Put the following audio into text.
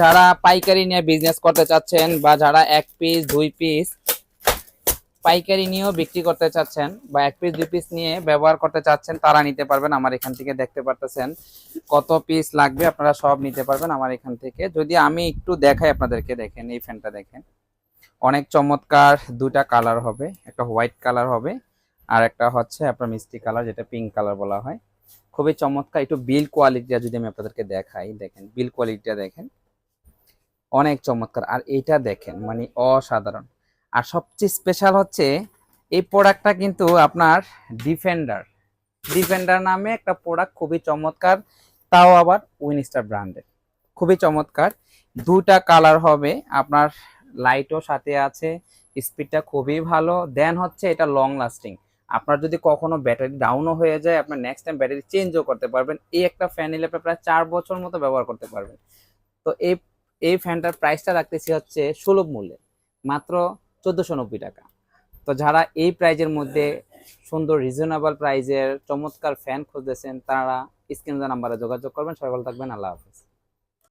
যারা পাইকারি নিয়ে বিজনেস করতে চাচ্ছেন বা যারা 1 পিস 2 পিস পাইকারি নিয়েও বিক্রি করতে চাচ্ছেন বা 1 পিস 2 পিস নিয়ে ব্যবহার করতে চাচ্ছেন, তারা নিতে পারবেন আমার এখান থেকে। দেখতে পারতেছেন কত পিস লাগবে, আপনারা সব নিতে পারবেন আমার এখান থেকে। যদি আমি একটু দেখাই আপনাদেরকে, দেখেন এই ফ্যানটা দেখেন, অনেক চমৎকার। দুটা কালার হবে, একটা হোয়াইট কালার হবে আর একটা হচ্ছে আপনার মিষ্টি কালার, যেটা পিঙ্ক কালার বলা হয়। খুবই চমৎকার। একটু বিল কোয়ালিটিটা যদি আমি আপনাদেরকে দেখাই, দেখেন বিল কোয়ালিটিটা দেখেন, অনেক চমৎকার। আর এইটা দেখেন মানে অসাধারণ। আর সবচেয়ে স্পেশাল হচ্ছে এই প্রোডাক্টটা কিন্তু আপনার ডিফেন্ডার ডিফেন্ডার নামে একটা প্রোডাক্ট, খুবই চমৎকার, তাও আবার উইনস্টার ব্র্যান্ডের। খুবই চমৎকার। দুটা কালার হবে আপনার, লাইটও সাথে আছে, স্পিডটা খুবই ভালো। দেন হচ্ছে এটা লং লাস্টিং। আপনার যদি কখনো ব্যাটারি ডাউনও হয়ে যায়, আপনার নেক্সট টাইম ব্যাটারি চেঞ্জও করতে পারবেন। এই একটা ফ্যান নিলে আপনি প্রায় 4 বছর মতো ব্যবহার করতে পারবেন। তো এই এই ফ্যানটার প্রাইসটা রাখতেছি হচ্ছে সুলভ মূল্যে, মাত্র 1490 টাকা। তো যারা এই প্রাইজের মধ্যে সুন্দর রিজনেবল প্রাইজের চমৎকার ফ্যান খুঁজতেছেন, তারা স্ক্রিনে দেওয়া নাম্বারে যোগাযোগ করবেন। সবাই ভালো থাকবেন, আল্লাহ হাফেজ।